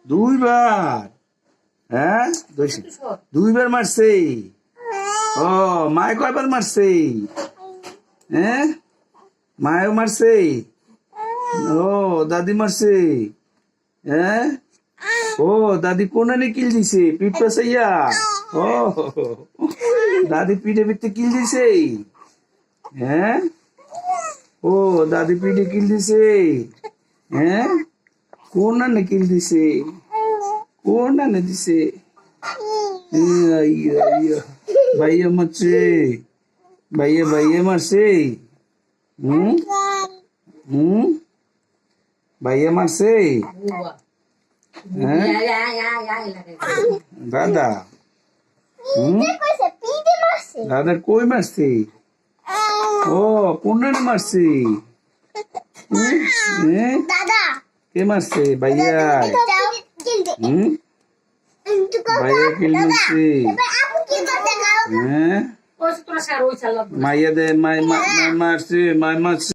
দুইবার। হ্যাঁ দুইবার মারছে। ও মায় কয়বার মারছে? হ্যাঁ মায়ও মারছে। ও দাদি মারছে। হ্যাঁ ও দাদি কোনানে কিল দিছে পিঠ পাশাইয়া। ও দাদি পিঠে পিঠে কিল দিছে। হ্যাঁ ও দাদি পিঠে কিল দিছে। হ্যাঁ কোনানে কিল দিছে? কোনানে দিছে? ভাইয়া মারছে। ভাইয়া মারছে। হুম হুম ভাইয়া মারছে। হ্যাঁ দাদা হুম দাদার কই মারছে? ও কোনানে মারছে? কে মারছে? ভাইয়া। হুম ভাইয়া কিল মারছে। হ্যাঁ মাইয়া দে মারছে মারছে।